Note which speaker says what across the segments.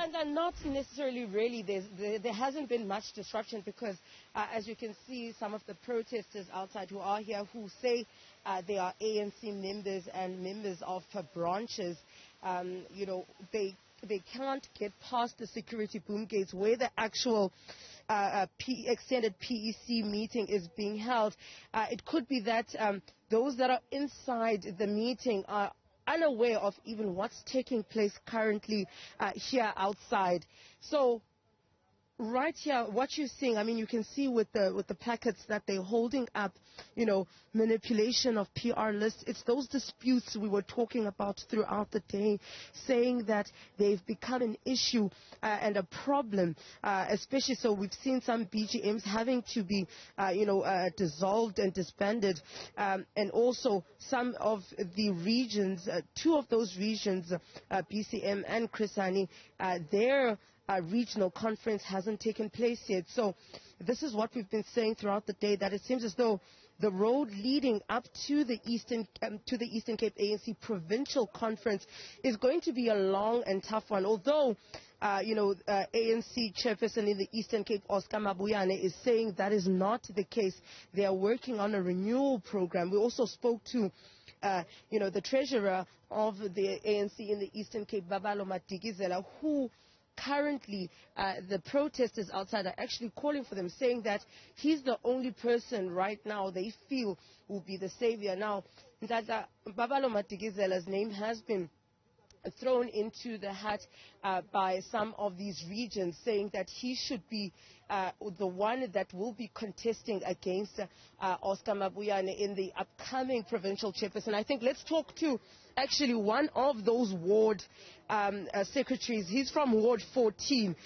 Speaker 1: And not necessarily really. There hasn't been much disruption because, as you can see, some of the protesters outside who are here who say they are ANC members and members of branches, they can't get past the security boom gates where the actual extended PEC meeting is being held. It could be that those that are inside the meeting are unaware of even what's taking place currently here outside. So right here, what you're seeing, I mean, you can see with the placards that they're holding up, manipulation of PR lists. It's those disputes we were talking about throughout the day, saying that they've become an issue and a problem, especially so we've seen some BGMs having to be, dissolved and disbanded, and also some of the regions, two of those regions, BCM and Krisani, their regional conference hasn't taken place yet. So this is what we've been saying throughout the day, that it seems as though the road leading up to the Eastern Cape ANC provincial conference is going to be a long and tough one. Although, ANC chairperson in the Eastern Cape, Oscar Mabuyane, is saying that is not the case. They are working on a renewal program. We also spoke to the treasurer of the ANC in the Eastern Cape, Babalo Matikizela, who currently the protesters outside are actually calling for them, saying that he's the only person right now they feel will be the savior. Now, Babalo Matikizela's name has been thrown into the hat by some of these regions, saying that he should be the one that will be contesting against Oscar Mabuyane in the upcoming provincial chairperson. I think let's talk to actually one of those ward secretaries. He's from Ward 14.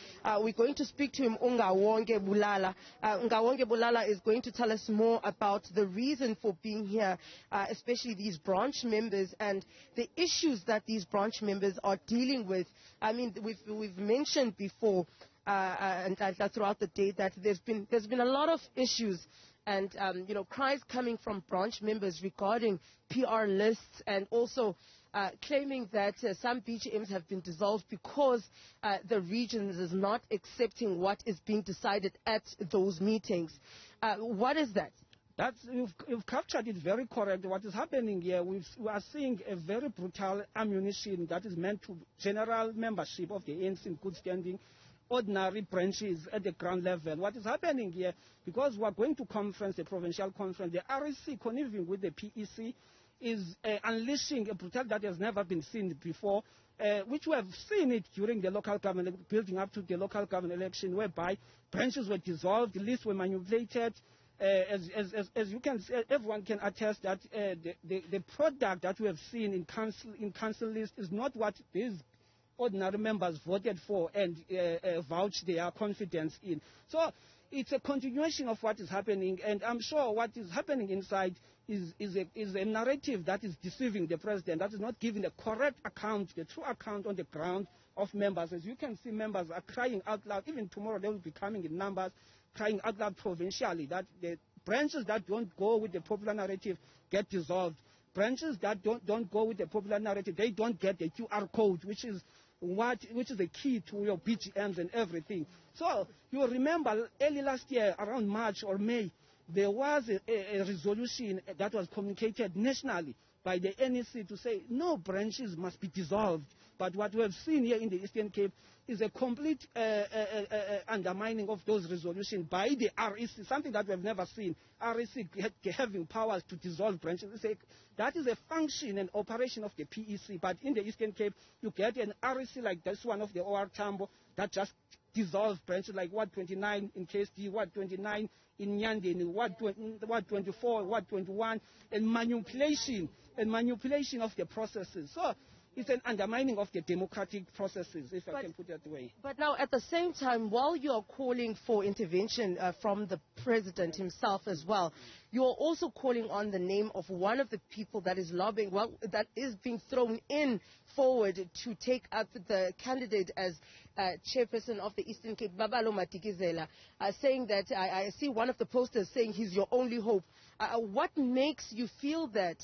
Speaker 1: We're going to speak to him, Ungawonge Bulala. Ungawonge Bulala is going to tell us more about the reason for being here, especially these branch members and the issues that these branch members are dealing with. I mean, we've mentioned before and throughout the day that there's been a lot of issues and cries coming from branch members regarding PR lists, and also claiming that some BGMs have been dissolved because the regions is not accepting what is being decided at those meetings. What is that?
Speaker 2: You've captured it very correct. What is happening here, we are seeing a very brutal ammunition that is meant to general membership of the ANC in good standing, ordinary branches at the ground level. What is happening here, because we are going to conference, the provincial conference, the REC conniving with the PEC is unleashing a brutality that has never been seen before, which we have seen it during the local government, building up to the local government election, whereby branches were dissolved, lists were manipulated. As you can say, everyone can attest that the product that we have seen in council list is not what these ordinary members voted for and vouched their confidence in. So it's a continuation of what is happening, and I'm sure what is happening inside is a narrative that is deceiving the president, that is not giving the correct account, the true account on the ground of members. As you can see, members are crying out loud. Even tomorrow they will be coming in numbers, crying out loud provincially that the branches that don't go with the popular narrative get dissolved. Branches that don't go with the popular narrative, they don't get the QR code, which is the key to your BGMs and everything. So you remember early last year, around March or May, there was a resolution that was communicated nationally by the NEC to say no branches must be dissolved. But what we have seen here in the Eastern Cape is a complete undermining of those resolutions by the REC, something that we have never seen. REC having powers to dissolve branches. That is a function and operation of the PEC. But in the Eastern Cape, you get an REC like this one of the OR Tambo that just dissolves branches like Ward 29 in KSD, Ward 29 in Nyandeni, Ward 24, Ward 21, and manipulation of the processes. So it's an undermining of the democratic processes, if I can put it that way.
Speaker 1: But now, at the same time, while you're calling for intervention from the president himself as well, you're also calling on the name of one of the people that is lobbying, that is being thrown in forward to take up the candidate as chairperson of the Eastern Cape, Babalo Matikizela, saying that, I see one of the posters saying he's your only hope. What makes you feel that?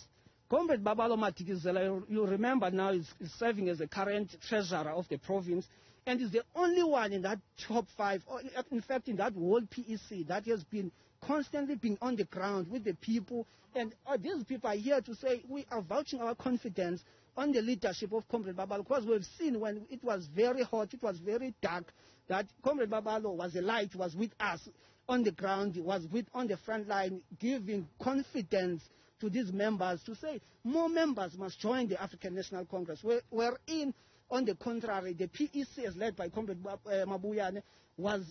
Speaker 2: Comrade Babalo Matikizela, you remember now, is serving as the current treasurer of the province, and is the only one in that top 5, or in fact in that whole PEC, that has been constantly being on the ground with the people. And these people are here to say we are vouching our confidence on the leadership of Comrade Babalo, because we've seen when it was very hot, it was very dark, that Comrade Babalo was a light, was with us on the ground, was on the front line, giving confidence to these members to say more members must join the African National Congress. Wherein, on the contrary, the PEC, as led by Comrade Mabuyane, was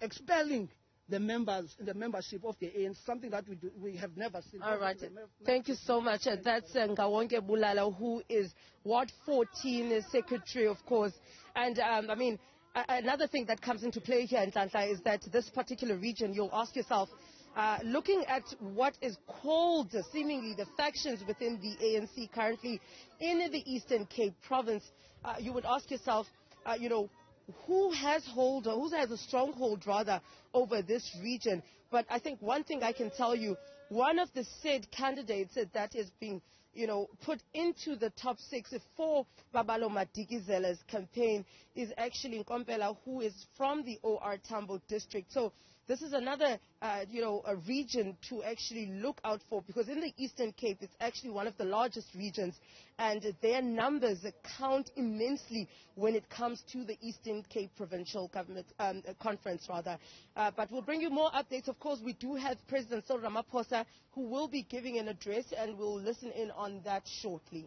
Speaker 2: expelling the membership of the ANC, something that we have never seen.
Speaker 1: All right. Thank you so much. That's Ngawonke Bulala, who is Ward 14 Secretary, of course. And, I mean, another thing that comes into play here in Nhlanhla is that this particular region, you'll ask yourself, looking at what is called seemingly the factions within the ANC currently in the Eastern Cape province, you would ask yourself, who has a stronghold rather over this region? But I think one thing I can tell you, one of the said candidates that is being put into the top 6 for Babalo Madikizela's campaign is actually Nkompela, who is from the OR Tambo district. So this is another, a region to actually look out for, because in the Eastern Cape, it's actually one of the largest regions, and their numbers count immensely when it comes to the Eastern Cape Provincial Government Conference, rather. But we'll bring you more updates. Of course, we do have President Cyril Ramphosa, who will be giving an address, and we'll listen in on that shortly.